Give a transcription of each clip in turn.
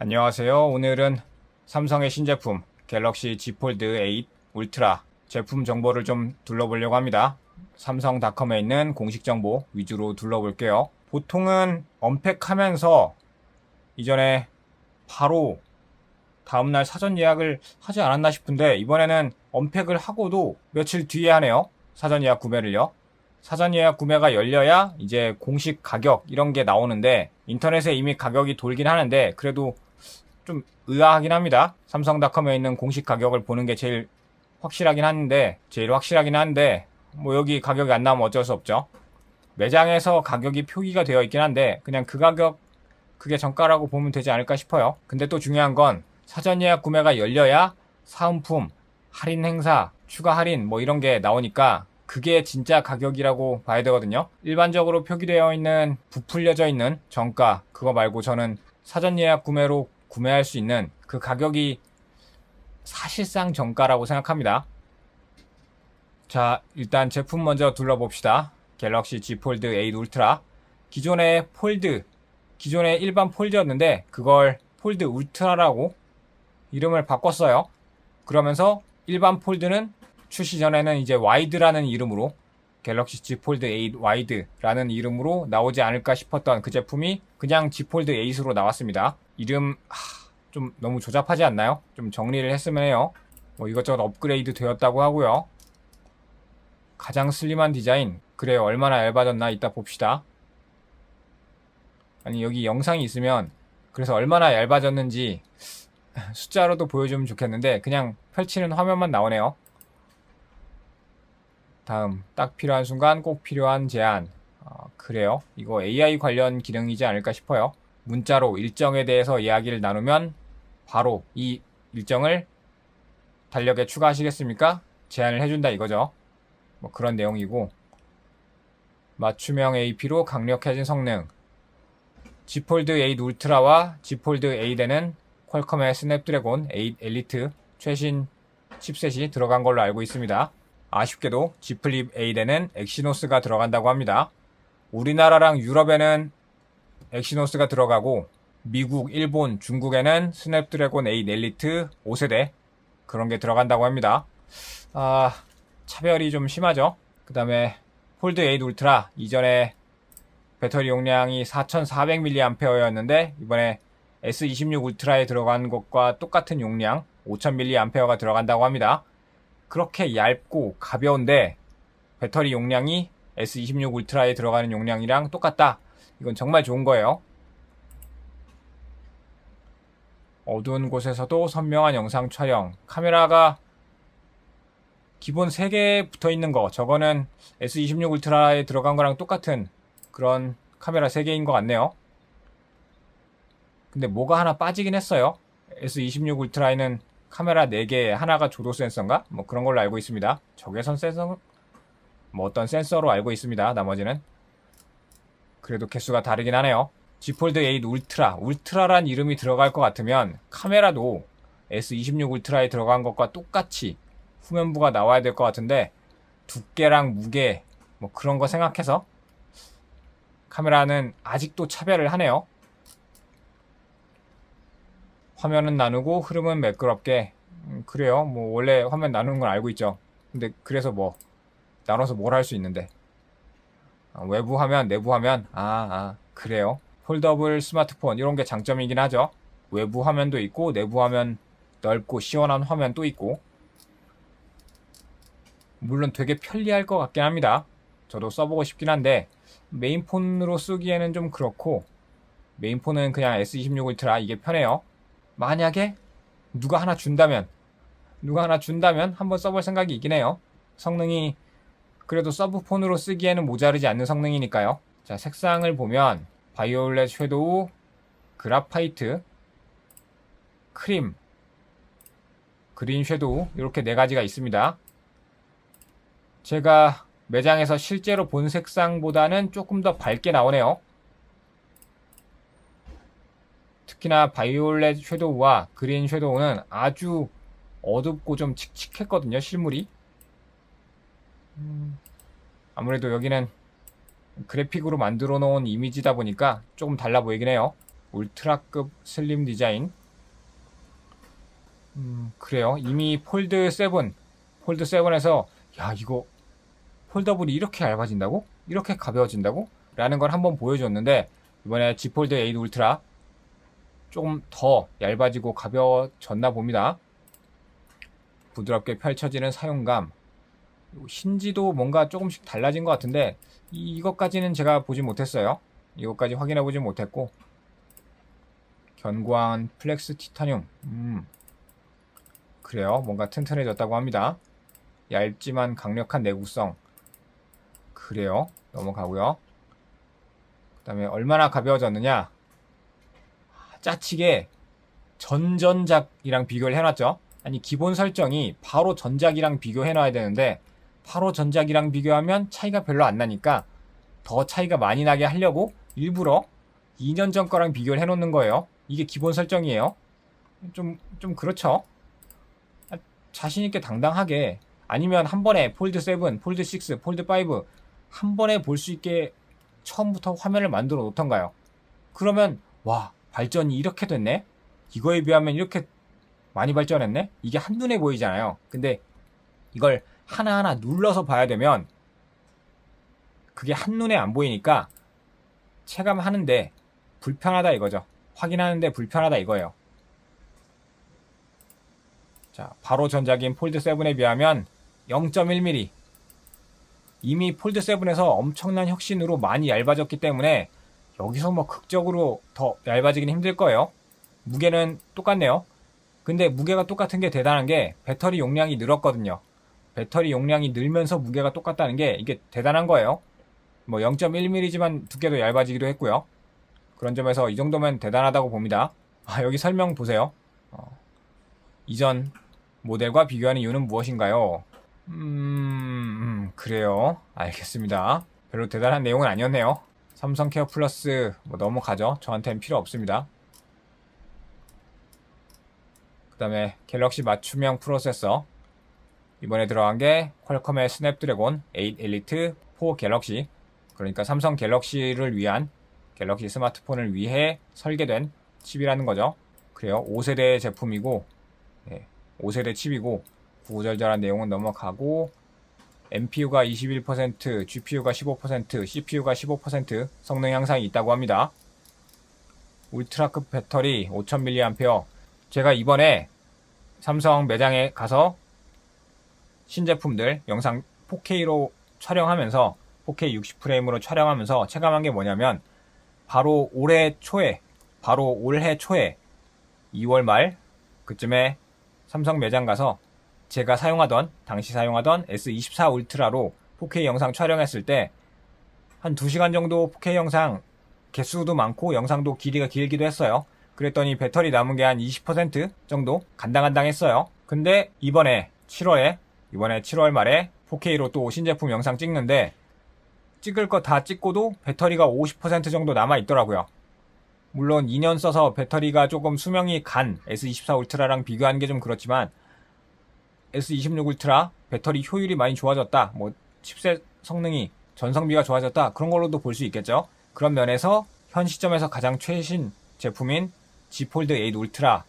안녕하세요. 오늘은 삼성의 신제품 갤럭시 Z 폴드 8 울트라 제품 정보를 좀 둘러보려고 합니다. 삼성닷컴에 있는 공식 정보 위주로 둘러볼게요. 보통은 언팩하면서 이전에 바로 다음날 사전 예약을 하지 않았나 싶은데 이번에는 언팩을 하고도 며칠 뒤에 하네요. 사전 예약 구매를요. 사전 예약 구매가 열려야 이제 공식 가격 이런 게 나오는데 인터넷에 이미 가격이 돌긴 하는데 그래도 좀 의아하긴 합니다. 삼성닷컴에 있는 공식 가격을 보는 게 제일 확실하긴 한데 뭐 여기 가격이 안 나오면 어쩔 수 없죠. 매장에서 가격이 표기가 되어 있긴 한데 그냥 그 가격 그게 정가라고 보면 되지 않을까 싶어요. 근데 또 중요한 건 사전 예약 구매가 열려야 사은품, 할인 행사, 추가 할인 뭐 이런 게 나오니까 그게 진짜 가격이라고 봐야 되거든요. 일반적으로 표기되어 있는 부풀려져 있는 정가 그거 말고 저는 사전 예약 구매로 구매할 수 있는 그 가격이 사실상 정가라고 생각합니다. 자, 일단 제품 먼저 둘러봅시다. 갤럭시 Z 폴드 8 울트라. 기존의 일반 폴드였는데 그걸 폴드 울트라라고 이름을 바꿨어요. 그러면서 일반 폴드는 출시 전에는 이제 와이드라는 이름으로 갤럭시 Z 폴드 8 와이드라는 이름으로 나오지 않을까 싶었던 그 제품이 그냥 Z 폴드 8으로 나왔습니다. 이름 좀 너무 조잡하지 않나요? 좀 정리를 했으면 해요. 뭐 이것저것 업그레이드 되었다고 하고요. 가장 슬림한 디자인. 그래요. 얼마나 얇아졌나 이따 봅시다. 아니 여기 영상이 있으면 그래서 얼마나 얇아졌는지 숫자로도 보여주면 좋겠는데 그냥 펼치는 화면만 나오네요. 다음 딱 필요한 순간 꼭 필요한 제안. 그래요. 이거 AI 관련 기능이지 않을까 싶어요. 문자로 일정에 대해서 이야기를 나누면 바로 이 일정을 달력에 추가하시겠습니까? 제안을 해준다 이거죠. 뭐 그런 내용이고 맞춤형 AP로 강력해진 성능. Z 폴드 8 울트라와 Z 폴드 8에는 퀄컴의 스냅드래곤 8 엘리트 최신 칩셋이 들어간 걸로 알고 있습니다. 아쉽게도 Z 플립 8에는 엑시노스가 들어간다고 합니다. 우리나라랑 유럽에는 엑시노스가 들어가고 미국, 일본, 중국에는 스냅드래곤 8 엘리트 5세대 그런 게 들어간다고 합니다. 차별이 좀 심하죠. 그 다음에 폴드 8 울트라 이전에 배터리 용량이 4400mAh였는데 이번에 S26 울트라에 들어간 것과 똑같은 용량 5000mAh가 들어간다고 합니다. 그렇게 얇고 가벼운데 배터리 용량이 S26 울트라에 들어가는 용량이랑 똑같다. 이건 정말 좋은 거예요. 어두운 곳에서도 선명한 영상 촬영. 카메라가 기본 3개 붙어 있는 거. 저거는 S26 울트라에 들어간 거랑 똑같은 그런 카메라 3개인 것 같네요. 근데 뭐가 하나 빠지긴 했어요. S26 울트라에는 카메라 4개, 하나가 조도 센서인가? 뭐 그런 걸로 알고 있습니다. 적외선 센서, 뭐 어떤 센서로 알고 있습니다. 나머지는. 그래도 개수가 다르긴 하네요. Z 폴드 8 울트라, 울트라란 이름이 들어갈 것 같으면 카메라도 S26 울트라에 들어간 것과 똑같이 후면부가 나와야 될 것 같은데 두께랑 무게 뭐 그런 거 생각해서 카메라는 아직도 차별을 하네요. 화면은 나누고 흐름은 매끄럽게. 그래요. 뭐 원래 화면 나누는 건 알고 있죠. 근데 그래서 뭐 나눠서 뭘 할 수 있는데 외부 화면, 내부 화면. 그래요. 폴더블 스마트폰 이런 게 장점이긴 하죠. 외부 화면도 있고 내부 화면 넓고 시원한 화면도 있고 물론 되게 편리할 것 같긴 합니다. 저도 써보고 싶긴 한데 메인폰으로 쓰기에는 좀 그렇고 메인폰은 그냥 S26 울트라 이게 편해요. 만약에 누가 하나 준다면 한번 써볼 생각이 있긴 해요. 성능이 그래도 서브폰으로 쓰기에는 모자르지 않는 성능이니까요. 자, 색상을 보면 바이올렛 섀도우, 그라파이트, 크림, 그린 섀도우 이렇게 4가지가 있습니다. 제가 매장에서 실제로 본 색상보다는 조금 더 밝게 나오네요. 특히나 바이올렛 섀도우와 그린 섀도우는 아주 어둡고 좀 칙칙했거든요. 실물이. 아무래도 여기는 그래픽으로 만들어 놓은 이미지다 보니까 조금 달라 보이긴 해요. 울트라급 슬림 디자인. 그래요. 이미 폴드 7, 폴드 7에서 야, 이거 폴더블이 이렇게 얇아진다고? 이렇게 가벼워진다고? 라는 걸 한번 보여줬는데, 이번에 Z 폴드 8 울트라 조금 더 얇아지고 가벼워졌나 봅니다. 부드럽게 펼쳐지는 사용감. 힌지도 뭔가 조금씩 달라진 것 같은데, 이것까지는 제가 보지 못했어요. 이것까지 확인해 보지 못했고, 견고한 플렉스 티타늄. 그래요. 뭔가 튼튼해졌다고 합니다. 얇지만 강력한 내구성. 그래요. 넘어가고요. 그 다음에 얼마나 가벼워졌느냐. 짜치게 전전작이랑 비교를 해놨죠. 아니, 기본 설정이 바로 전작이랑 비교해놔야 되는데 바로 전작이랑 비교하면 차이가 별로 안 나니까 더 차이가 많이 나게 하려고 일부러 2년 전 거랑 비교를 해놓는 거예요. 이게 기본 설정이에요. 좀 그렇죠. 자신있게 당당하게, 아니면 한 번에 폴드 7, 폴드 6, 폴드 5 한 번에 볼 수 있게 처음부터 화면을 만들어 놓던가요. 그러면 와, 발전이 이렇게 됐네? 이거에 비하면 이렇게 많이 발전했네? 이게 한눈에 보이잖아요. 근데 이걸 하나하나 눌러서 봐야 되면 그게 한눈에 안 보이니까 체감하는데 불편하다 이거죠. 확인하는데 불편하다 이거예요. 자, 바로 전작인 폴드 7에 비하면 0.1mm. 이미 폴드 7에서 엄청난 혁신으로 많이 얇아졌기 때문에 여기서 뭐 극적으로 더 얇아지기는 힘들 거예요. 무게는 똑같네요. 근데 무게가 똑같은 게 대단한 게 배터리 용량이 늘었거든요. 배터리 용량이 늘면서 무게가 똑같다는 게 이게 대단한 거예요. 뭐 0.1mm지만 두께도 얇아지기도 했고요. 그런 점에서 이 정도면 대단하다고 봅니다. 여기 설명 보세요. 이전 모델과 비교하는 이유는 무엇인가요? 그래요. 알겠습니다. 별로 대단한 내용은 아니었네요. 삼성 케어 플러스 뭐 넘어가죠. 저한테는 필요 없습니다. 그 다음에 갤럭시 맞춤형 프로세서. 이번에 들어간 게 퀄컴의 스냅드래곤 8 엘리트 4 갤럭시. 그러니까 삼성 갤럭시를 위한, 갤럭시 스마트폰을 위해 설계된 칩이라는 거죠. 그래요. 5세대 제품이고, 5세대 칩이고, 구구절절한 내용은 넘어가고, NPU가 21%, GPU가 15%, CPU가 15% 성능 향상이 있다고 합니다. 울트라급 배터리 5000mAh. 제가 이번에 삼성 매장에 가서 신제품들 영상 4K로 촬영하면서 4K 60프레임으로 촬영하면서 체감한 게 뭐냐면, 바로 올해 초에 2월 말 그쯤에 삼성 매장 가서 제가 당시 사용하던 S24 울트라로 4K 영상 촬영했을 때 한 2시간 정도 4K 영상 개수도 많고 영상도 길이가 길기도 했어요. 그랬더니 배터리 남은 게 한 20% 정도 간당간당했어요. 근데 이번에 7월 말에 4K로 또 신제품 영상 찍는데 찍을 거 다 찍고도 배터리가 50% 정도 남아있더라고요. 물론 2년 써서 배터리가 조금 수명이 간 S24 울트라랑 비교하는 게 좀 그렇지만 S26 울트라 배터리 효율이 많이 좋아졌다, 뭐 칩셋 성능이, 전성비가 좋아졌다, 그런 걸로도 볼 수 있겠죠. 그런 면에서 현 시점에서 가장 최신 제품인 Z 폴드 8 울트라,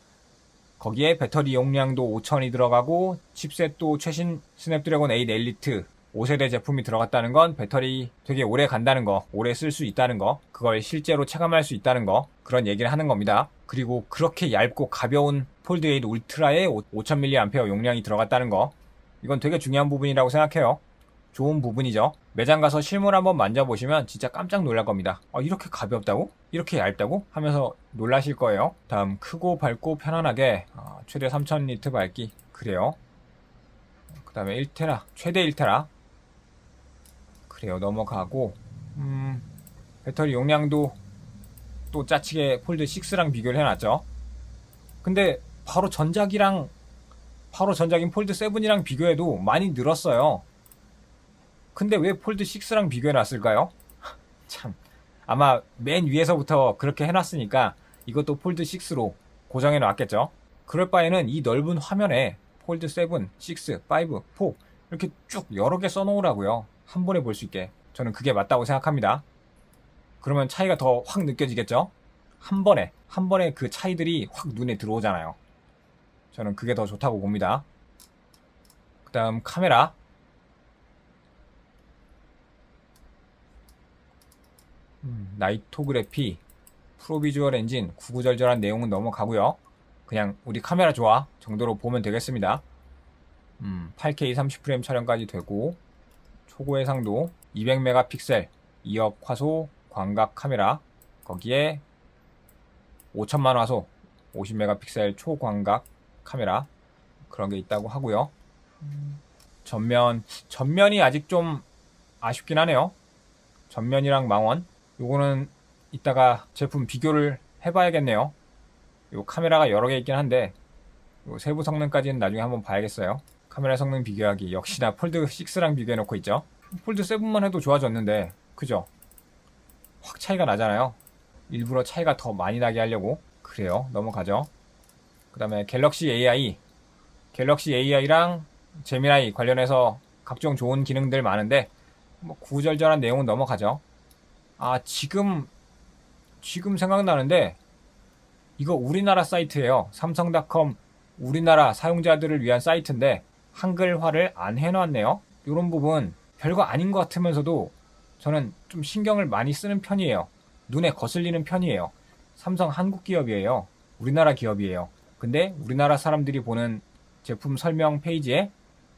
거기에 배터리 용량도 5000이 들어가고 칩셋도 최신 스냅드래곤 8 엘리트 5세대 제품이 들어갔다는 건 배터리 되게 오래 간다는 거, 오래 쓸 수 있다는 거, 그걸 실제로 체감할 수 있다는 거, 그런 얘기를 하는 겁니다. 그리고 그렇게 얇고 가벼운 폴드 8 울트라에 5000mAh 용량이 들어갔다는 거, 이건 되게 중요한 부분이라고 생각해요. 좋은 부분이죠. 매장 가서 실물 한번 만져보시면 진짜 깜짝 놀랄 겁니다. 이렇게 가볍다고? 이렇게 얇다고? 하면서 놀라실 거예요. 다음, 크고 밝고 편안하게 최대 3000리트 밝기. 그래요. 그 다음에 1테라, 최대 1테라. 그래요. 넘어가고, 배터리 용량도 또 짜치게 폴드 6랑 비교를 해놨죠. 근데 바로 전작인 폴드 7이랑 비교해도 많이 늘었어요. 근데 왜 폴드 6랑 비교해놨을까요? 참, 아마 맨 위에서부터 그렇게 해놨으니까 이것도 폴드 6로 고정해놨겠죠. 그럴 바에는 이 넓은 화면에 폴드 7, 6, 5, 4 이렇게 쭉 여러 개 써놓으라고요. 한 번에 볼 수 있게. 저는 그게 맞다고 생각합니다. 그러면 차이가 더 확 느껴지겠죠? 한 번에 그 차이들이 확 눈에 들어오잖아요. 저는 그게 더 좋다고 봅니다. 그 다음 카메라. 나이토그래피, 프로비주얼 엔진, 구구절절한 내용은 넘어가고요. 그냥 우리 카메라 좋아 정도로 보면 되겠습니다. 8K 30프레임 촬영까지 되고, 초고 해상도 200메가픽셀 2억 화소 광각 카메라, 거기에 5000만 화소 50메가픽셀 초광각 카메라, 그런 게 있다고 하고요. 전면이 아직 좀 아쉽긴 하네요. 전면이랑 망원, 요거는 이따가 제품 비교를 해봐야겠네요. 요 카메라가 여러 개 있긴 한데 요 세부 성능까지는 나중에 한번 봐야겠어요. 카메라 성능 비교하기, 역시나 폴드 6랑 비교해놓고 있죠. 폴드 7만 해도 좋아졌는데 그죠? 확 차이가 나잖아요. 일부러 차이가 더 많이 나게 하려고. 그래요, 넘어가죠. 그 다음에 갤럭시 AI랑 제미나이 관련해서 각종 좋은 기능들 많은데 뭐 구절절한 내용은 넘어가죠. 아, 지금 생각나는데 이거 우리나라 사이트예요. 삼성닷컴 우리나라 사용자들을 위한 사이트인데 한글화를 안 해놨네요. 이런 부분 별거 아닌 것 같으면서도 저는 좀 신경을 많이 쓰는 편이에요. 눈에 거슬리는 편이에요. 삼성 한국 기업이에요. 우리나라 기업이에요. 근데 우리나라 사람들이 보는 제품 설명 페이지에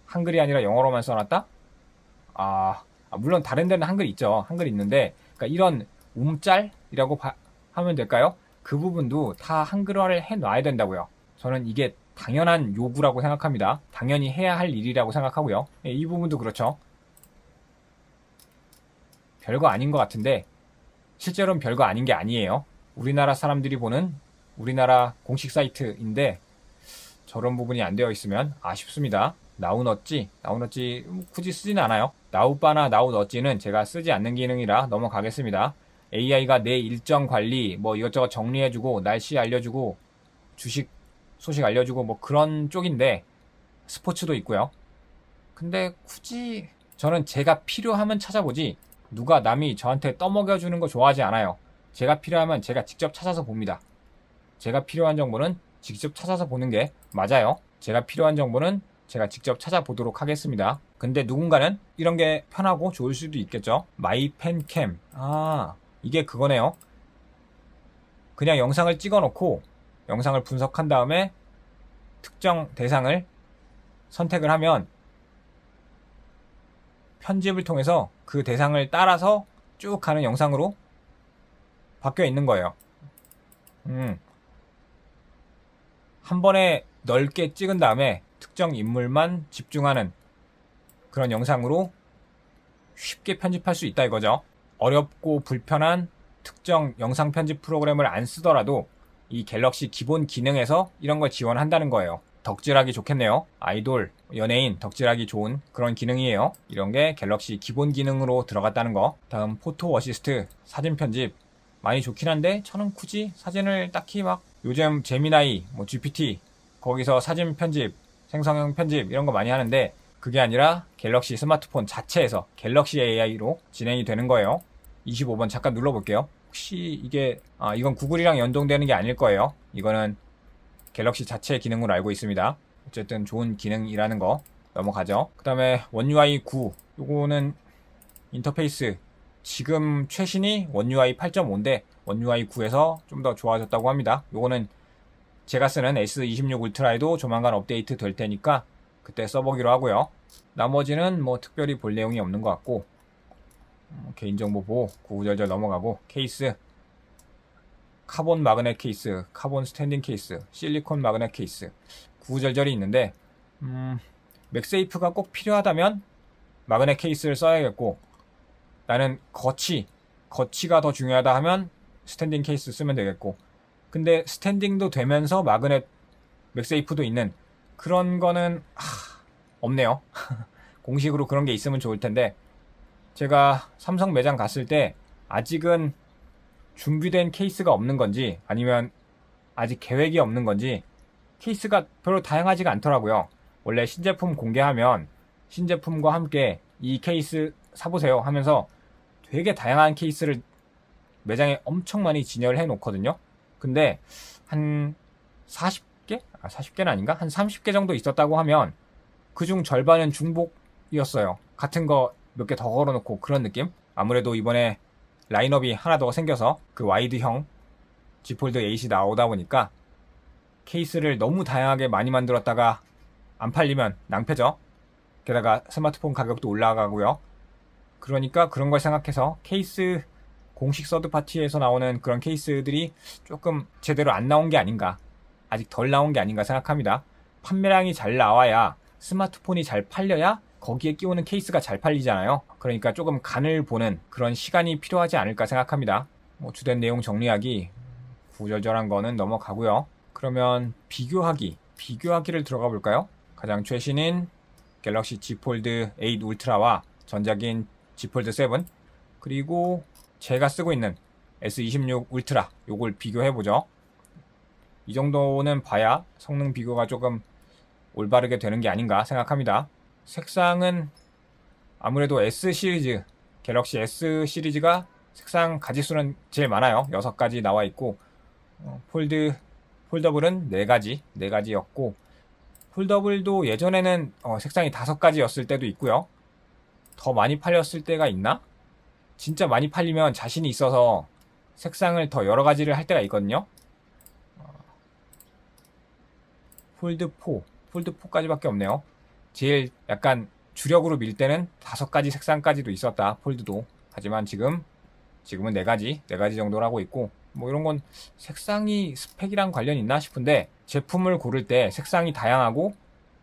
한글이 아니라 영어로만 써놨다? 물론 다른 데는 한글 있죠. 한글 있는데, 그러니까 이런 움짤이라고 하면 될까요? 그 부분도 다 한글화를 해놔야 된다고요. 저는 이게 당연한 요구라고 생각합니다. 당연히 해야 할 일이라고 생각하고요. 이 부분도 그렇죠. 별거 아닌 것 같은데 실제로는 별거 아닌 게 아니에요. 우리나라 사람들이 보는 우리나라 공식 사이트인데 저런 부분이 안 되어 있으면 아쉽습니다. 나우너찌 굳이 쓰지는 않아요. 나우바나 나우너찌는 제가 쓰지 않는 기능이라 넘어가겠습니다. AI가 내 일정 관리, 뭐 이것저것 정리해주고 날씨 알려주고 주식 소식 알려주고 뭐 그런 쪽인데 스포츠도 있고요. 근데 굳이 저는 제가 필요하면 찾아보지 누가 남이 저한테 떠먹여주는 거 좋아하지 않아요. 제가 필요하면 제가 직접 찾아서 봅니다. 제가 필요한 정보는 직접 찾아서 보는 게 맞아요. 제가 필요한 정보는 제가 직접 찾아보도록 하겠습니다. 근데 누군가는 이런 게 편하고 좋을 수도 있겠죠. 마이펜캠. 이게 그거네요. 그냥 영상을 찍어놓고 영상을 분석한 다음에 특정 대상을 선택을 하면 편집을 통해서 그 대상을 따라서 쭉 가는 영상으로 바뀌어 있는 거예요. 한 번에 넓게 찍은 다음에 특정 인물만 집중하는 그런 영상으로 쉽게 편집할 수 있다 이거죠. 어렵고 불편한 특정 영상 편집 프로그램을 안 쓰더라도 이 갤럭시 기본 기능에서 이런 걸 지원한다는 거예요. 덕질하기 좋겠네요. 아이돌, 연예인 덕질하기 좋은 그런 기능이에요. 이런 게 갤럭시 기본 기능으로 들어갔다는 거. 다음 포토 어시스트, 사진 편집. 많이 좋긴 한데 저는 굳이 사진을 딱히 막 요즘 제미나이, 뭐 GPT 거기서 사진 편집, 생성형 편집 이런 거 많이 하는데 그게 아니라 갤럭시 스마트폰 자체에서 갤럭시 AI로 진행이 되는 거예요. 25번 잠깐 눌러볼게요. 혹시 이게 이건 구글이랑 연동되는 게 아닐 거예요. 이거는 갤럭시 자체 기능으로 알고 있습니다. 어쨌든 좋은 기능이라는 거 넘어가죠. 그 다음에 원UI 9 요거는 인터페이스 지금 최신이 원UI 8.5인데 원UI 9에서 좀 더 좋아졌다고 합니다. 요거는 제가 쓰는 S26 울트라에도 조만간 업데이트 될 테니까 그때 써보기로 하고요. 나머지는 뭐 특별히 볼 내용이 없는 것 같고 개인정보 보호 구구절절 넘어가고 케이스 카본 마그넷 케이스, 카본 스탠딩 케이스, 실리콘 마그넷 케이스 구구절절이 있는데 맥세이프가 꼭 필요하다면 마그넷 케이스를 써야겠고 나는 거치가 더 중요하다 하면 스탠딩 케이스 쓰면 되겠고 근데 스탠딩도 되면서 마그넷 맥세이프도 있는 그런 거는 없네요. 공식으로 그런 게 있으면 좋을 텐데 제가 삼성 매장 갔을 때 아직은 준비된 케이스가 없는 건지 아니면 아직 계획이 없는 건지 케이스가 별로 다양하지가 않더라고요. 원래 신제품 공개하면 신제품과 함께 이 케이스 사보세요 하면서 되게 다양한 케이스를 매장에 엄청 많이 진열해 놓거든요. 근데 한 40개? 40개는 아닌가? 한 30개 정도 있었다고 하면 그중 절반은 중복이었어요. 같은 거 몇 개 더 걸어놓고 그런 느낌? 아무래도 이번에 라인업이 하나 더 생겨서 그 와이드형 Z 폴드 8이 나오다 보니까 케이스를 너무 다양하게 많이 만들었다가 안 팔리면 낭패죠. 게다가 스마트폰 가격도 올라가고요. 그러니까 그런 걸 생각해서 케이스 공식 서드파티에서 나오는 그런 케이스들이 조금 제대로 안 나온 게 아닌가, 아직 덜 나온 게 아닌가 생각합니다. 판매량이 잘 나와야, 스마트폰이 잘 팔려야 거기에 끼우는 케이스가 잘 팔리잖아요. 그러니까 조금 간을 보는 그런 시간이 필요하지 않을까 생각합니다. 주된 내용 정리하기 구절절한 거는 넘어가고요. 그러면 비교하기를 들어가 볼까요? 가장 최신인 갤럭시 Z 폴드 8 울트라와 전작인 Z 폴드 7, 그리고 제가 쓰고 있는 S26 울트라, 요걸 비교해보죠. 이 정도는 봐야 성능 비교가 조금 올바르게 되는 게 아닌가 생각합니다. 색상은 아무래도 S 시리즈, 갤럭시 S 시리즈가 색상 가지수는 제일 많아요. 6가지 나와 있고, 폴더블은 4가지였고, 폴더블도 예전에는 색상이 5가지였을 때도 있고요. 더 많이 팔렸을 때가 있나? 진짜 많이 팔리면 자신이 있어서 색상을 더 여러 가지를 할 때가 있거든요. 폴드4까지밖에 없네요. 제일 약간 주력으로 밀 때는 5가지 색상까지도 있었다, 폴드도. 하지만 지금은 4가지 정도라고 있고, 이런 건 색상이 스펙이랑 관련 있나 싶은데, 제품을 고를 때 색상이 다양하고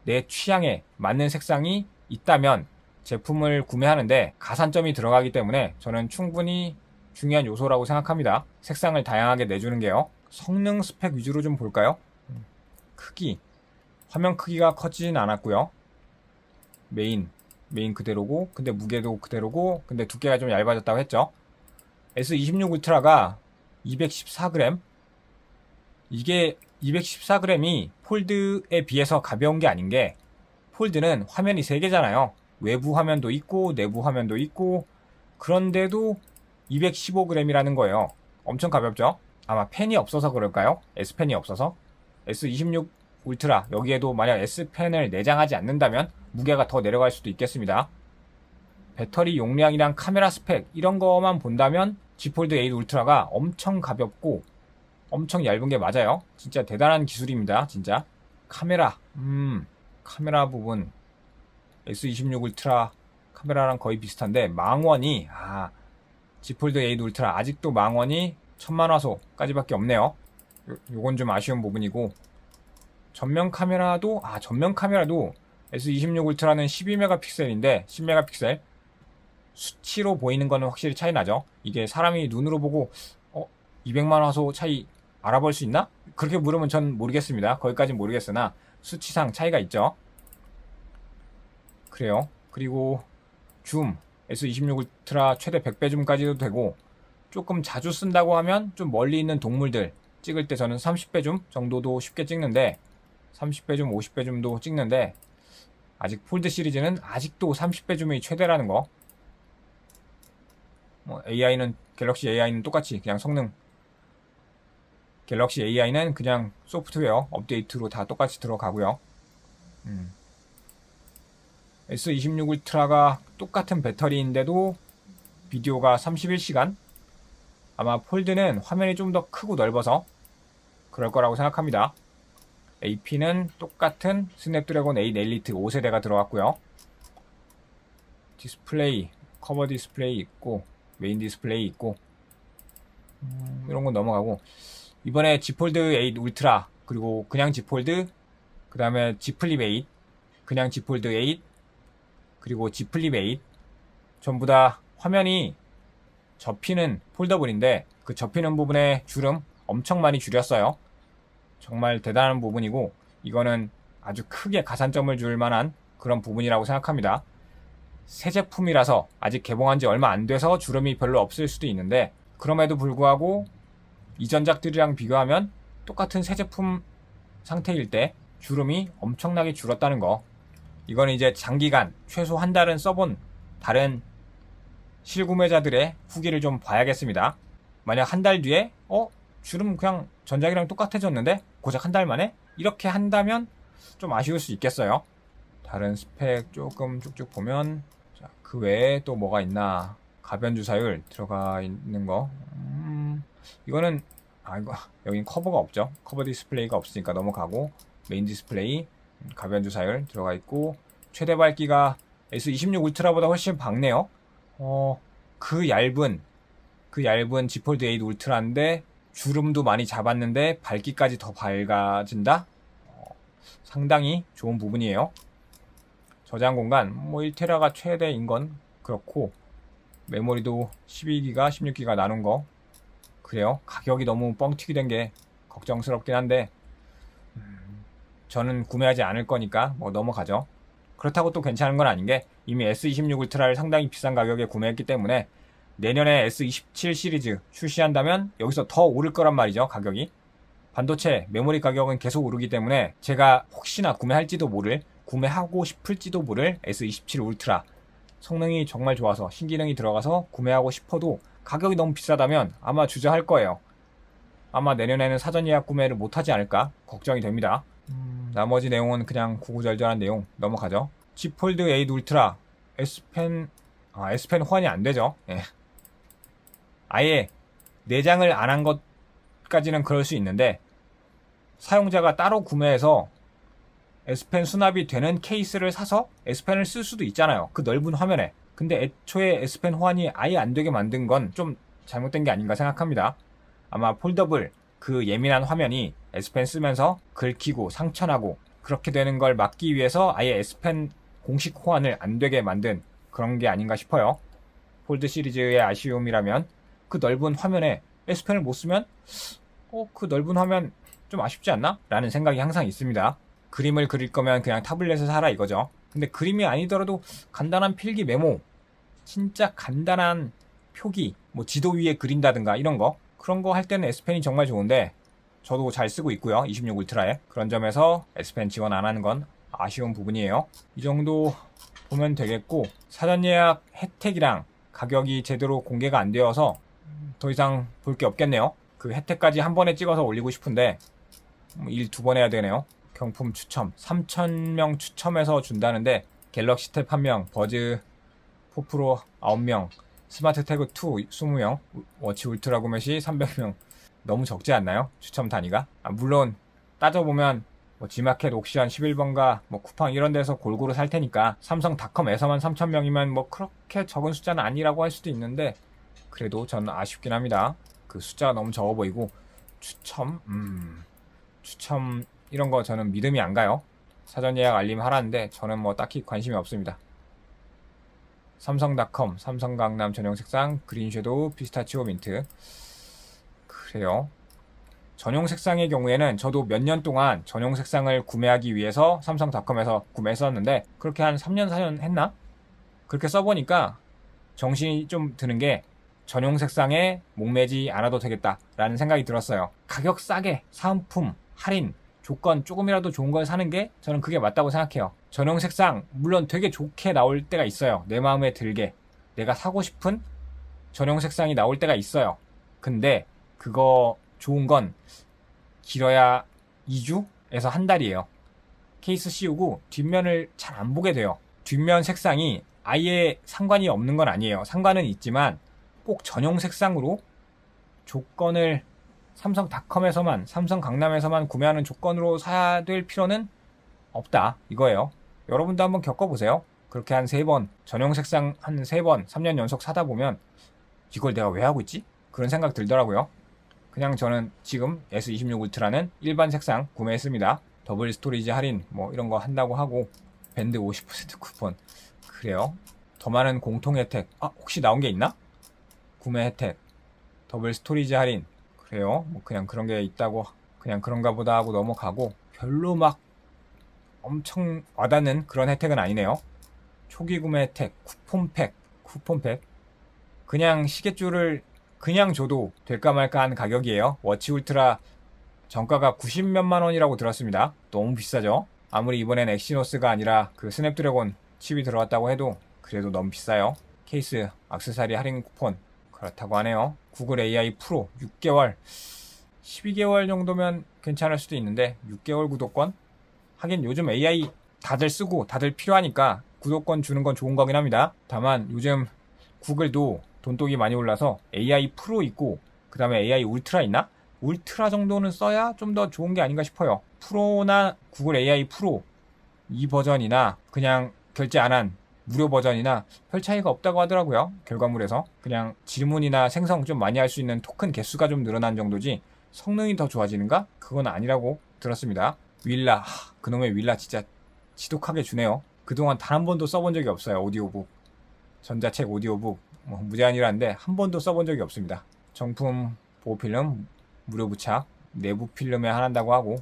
내 취향에 맞는 색상이 있다면 제품을 구매하는데 가산점이 들어가기 때문에 저는 충분히 중요한 요소라고 생각합니다. 색상을 다양하게 내주는 게요. 성능 스펙 위주로 좀 볼까요? 화면 크기가 커지진 않았고요. 메인 그대로고, 근데 무게도 그대로고, 근데 두께가 좀 얇아졌다고 했죠. S26 울트라가 214g, 이게 214g이 폴드에 비해서 가벼운 게 아닌 게, 폴드는 화면이 3개잖아요. 외부 화면도 있고 내부 화면도 있고, 그런데도 215g이라는 거예요. 엄청 가볍죠? 아마 펜이 없어서 그럴까요? S펜이 없어서. S26 울트라, 여기에도 만약 S펜을 내장하지 않는다면 무게가 더 내려갈 수도 있겠습니다. 배터리 용량이랑 카메라 스펙 이런 거만 본다면 Z 폴드 8 울트라가 엄청 가볍고 엄청 얇은 게 맞아요. 진짜 대단한 기술입니다. 진짜. 카메라 부분 S26 울트라 카메라랑 거의 비슷한데, 망원이 Z 폴드 8 울트라 아직도 망원이 1000만화소까지밖에 없네요. 요건 좀 아쉬운 부분이고, 전면 카메라도 S26 울트라는 12메가픽셀인데 10메가픽셀 수치로 보이는 거는 확실히 차이 나죠. 이게 사람이 눈으로 보고 200만 화소 차이 알아볼 수 있나? 그렇게 물으면 전 모르겠습니다. 거기까진 모르겠으나 수치상 차이가 있죠. 그래요. 그리고 줌, S26 울트라 최대 100배 줌까지도 되고, 조금 자주 쓴다고 하면 좀 멀리 있는 동물들 찍을 때 저는 30배 줌 정도도 쉽게 찍는데, 30배 줌, 50배 줌도 찍는데, 아직 폴드 시리즈는 아직도 30배 줌이 최대라는 거. 갤럭시 AI는 똑같이 그냥 성능, 갤럭시 AI는 그냥 소프트웨어 업데이트로 다 똑같이 들어가고요. S26 울트라가 똑같은 배터리인데도 비디오가 31시간? 아마 폴드는 화면이 좀 더 크고 넓어서 그럴 거라고 생각합니다. AP는 똑같은 스냅드래곤 8 엘리트 5세대가 들어갔고요. 디스플레이, 커버 디스플레이 있고, 메인 디스플레이 있고, 이런 건 넘어가고, 이번에 Z 폴드 8 울트라, 그리고 그냥 Z 폴드, 그 다음에 Z 플립 8, 그냥 Z 폴드 8, 그리고 Z 플립 8, 전부 다 화면이 접히는 폴더블인데, 그 접히는 부분에 주름 엄청 많이 줄였어요. 정말 대단한 부분이고, 이거는 아주 크게 가산점을 줄 만한 그런 부분이라고 생각합니다. 새 제품이라서 아직 개봉한 지 얼마 안 돼서 주름이 별로 없을 수도 있는데, 그럼에도 불구하고 이전작들이랑 비교하면 똑같은 새 제품 상태일 때 주름이 엄청나게 줄었다는 거. 이거는 이제 장기간 최소 한 달은 써본 다른 실구매자들의 후기를 좀 봐야겠습니다. 만약 한 달 뒤에 주름 그냥 전작이랑 똑같아졌는데 고작 한 달 만에? 이렇게 한다면 좀 아쉬울 수 있겠어요. 다른 스펙 조금 쭉쭉 보면 자, 그 외에 또 뭐가 있나. 가변 주사율 들어가 있는 거. 이거는 이거 여긴 커버가 없죠. 커버 디스플레이가 없으니까 넘어가고, 메인 디스플레이 가변 주사율 들어가 있고, 최대 밝기가 S26 울트라보다 훨씬 밝네요. 그 얇은 G 폴드 8 울트라인데 주름도 많이 잡았는데 밝기까지 더 밝아진다? 상당히 좋은 부분이에요. 저장 공간 뭐 1테라가 최대인 건 그렇고, 메모리도 12기가 16기가 나눈 거. 그래요. 가격이 너무 뻥튀기 된 게 걱정스럽긴 한데 저는 구매하지 않을 거니까 뭐 넘어가죠. 그렇다고 또 괜찮은 건 아닌 게, 이미 S26 울트라를 상당히 비싼 가격에 구매했기 때문에 내년에 S27 시리즈 출시한다면 여기서 더 오를 거란 말이죠. 가격이. 반도체 메모리 가격은 계속 오르기 때문에 제가 혹시나 구매하고 싶을지도 모를 S27 울트라, 성능이 정말 좋아서 신기능이 들어가서 구매하고 싶어도 가격이 너무 비싸다면 아마 주저할 거예요. 아마 내년에는 사전 예약 구매를 못하지 않을까 걱정이 됩니다. 나머지 내용은 그냥 구구절절한 내용 넘어가죠. G 폴드 8 울트라 S펜 호환이 안 되죠. 예. 아예 내장을 안 한 것까지는 그럴 수 있는데, 사용자가 따로 구매해서 S펜 수납이 되는 케이스를 사서 S펜을 쓸 수도 있잖아요. 그 넓은 화면에. 근데 애초에 S펜 호환이 아예 안 되게 만든 건 좀 잘못된 게 아닌가 생각합니다. 아마 폴더블 그 예민한 화면이 S펜 쓰면서 긁히고 상처나고 그렇게 되는 걸 막기 위해서 아예 S펜 공식 호환을 안 되게 만든 그런 게 아닌가 싶어요. 폴드 시리즈의 아쉬움이라면 그 넓은 화면에 S펜을 못 쓰면 그 넓은 화면 좀 아쉽지 않나? 라는 생각이 항상 있습니다. 그림을 그릴 거면 그냥 타블렛을 사라 이거죠. 근데 그림이 아니더라도 간단한 필기 메모, 진짜 간단한 표기, 뭐 지도 위에 그린다든가 이런 거, 그런 거 할 때는 S펜이 정말 좋은데 저도 잘 쓰고 있고요. 26 울트라에. 그런 점에서 S펜 지원 안 하는 건 아쉬운 부분이에요. 이 정도 보면 되겠고, 사전 예약 혜택이랑 가격이 제대로 공개가 안 되어서 더 이상 볼 게 없겠네요. 그 혜택까지 한 번에 찍어서 올리고 싶은데 일 두 번 해야 되네요. 경품 추첨 3,000명 추첨해서 준다는데 갤럭시 탭 1명, 버즈 4 프로 9명, 스마트 태그 2 20명, 워치 울트라 구매 시 300명. 너무 적지 않나요? 추첨 단위가? 물론 따져보면 뭐 G마켓 옥션 11번가 뭐 쿠팡 이런 데서 골고루 살 테니까 삼성닷컴에서만 3,000명이면 뭐 그렇게 적은 숫자는 아니라고 할 수도 있는데, 그래도 저는 아쉽긴 합니다. 그 숫자가 너무 적어 보이고, 추첨 이런 거 저는 믿음이 안 가요. 사전 예약 알림 하라는데 저는 뭐 딱히 관심이 없습니다. 삼성닷컴, 삼성 강남 전용 색상, 그린 섀도우, 피스타치오 민트. 그래요. 전용 색상의 경우에는 저도 몇 년 동안 전용 색상을 구매하기 위해서 삼성닷컴에서 구매했었는데, 그렇게 한 3년, 4년 했나? 그렇게 써보니까 정신이 좀 드는 게, 전용 색상에 목매지 않아도 되겠다라는 생각이 들었어요. 가격 싸게, 사은품, 할인, 조건 조금이라도 좋은 걸 사는 게 저는 그게 맞다고 생각해요. 전용 색상 물론 되게 좋게 나올 때가 있어요. 내 마음에 들게 내가 사고 싶은 전용 색상이 나올 때가 있어요. 근데 그거 좋은 건 길어야 2주에서 한 달이에요. 케이스 씌우고 뒷면을 잘 안 보게 돼요. 뒷면 색상이 아예 상관이 없는 건 아니에요. 상관은 있지만 꼭 전용 색상으로 조건을 삼성닷컴에서만, 삼성 강남에서만 구매하는 조건으로 사야 될 필요는 없다 이거예요. 여러분도 한번 겪어보세요. 그렇게 한 3번, 전용 색상 한 3번 3년 연속 사다 보면 이걸 내가 왜 하고 있지? 그런 생각 들더라고요. 그냥 저는 지금 S26 울트라는 일반 색상 구매했습니다. 더블 스토리지 할인 뭐 이런 거 한다고 하고, 밴드 50% 쿠폰. 그래요. 더 많은 공통 혜택 혹시 나온 게 있나? 구매 혜택, 더블 스토리지 할인. 그래요. 뭐 그냥 그런 게 있다고 그냥 그런가 보다 하고 넘어가고, 별로 막 엄청 와닿는 그런 혜택은 아니네요. 초기 구매 혜택, 쿠폰팩. 그냥 시계줄을 그냥 줘도 될까 말까 한 가격이에요. 워치 울트라 정가가 90몇만 원이라고 들었습니다. 너무 비싸죠? 아무리 이번엔 엑시노스가 아니라 그 스냅드래곤 칩이 들어갔다고 해도 그래도 너무 비싸요. 케이스, 액세서리 할인 쿠폰 그렇다고 하네요. 구글 AI 프로 6개월. 12개월 정도면 괜찮을 수도 있는데 6개월 구독권? 하긴 요즘 AI 다들 쓰고 다들 필요하니까 구독권 주는 건 좋은 거긴 합니다. 다만 요즘 구글도 돈독이 많이 올라서 AI 프로 있고 그 다음에 AI 울트라 있나? 울트라 정도는 써야 좀 더 좋은 게 아닌가 싶어요. 프로나 구글 AI 프로 이 버전이나 그냥 결제 안 한 무료 버전이나 별 차이가 없다고 하더라고요. 결과물에서 그냥 질문이나 생성 좀 많이 할 수 있는 토큰 개수가 좀 늘어난 정도지 성능이 더 좋아지는가? 그건 아니라고 들었습니다. 윌라, 그놈의 윌라 진짜 지독하게 주네요. 그동안 단 한 번도 써본 적이 없어요. 오디오북, 전자책 오디오북 뭐 무제한이라는데 한 번도 써본 적이 없습니다. 정품 보호필름 무료 부착, 내부 필름에 할한다고 하고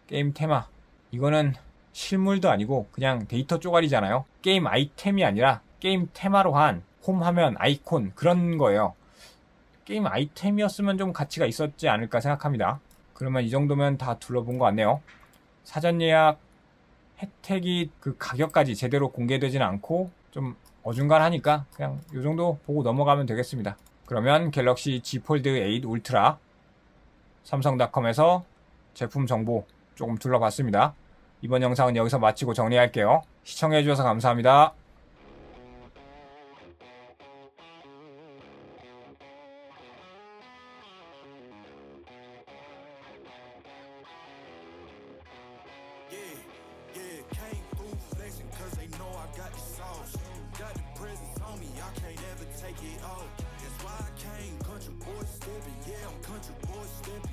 게임 테마, 이거는 실물도 아니고 그냥 데이터 쪼가리잖아요. 게임 아이템이 아니라 게임 테마로 한 홈 화면 아이콘 그런 거예요. 게임 아이템이었으면 좀 가치가 있었지 않을까 생각합니다. 그러면 이 정도면 다 둘러본 것 같네요. 사전 예약 혜택이 그 가격까지 제대로 공개되지는 않고 좀 어중간하니까 그냥 이 정도 보고 넘어가면 되겠습니다. 그러면 갤럭시 Z 폴드 8 울트라 삼성닷컴에서 제품 정보 조금 둘러봤습니다. 이번 영상은 여기서 마치고 정리할게요. 시청해주셔서 감사합니다. Came through flexing cause they know I got the sauce. Got the presence on me, I can't ever take it off. That's why I came country boy stepping, yeah, I'm country boy stepping.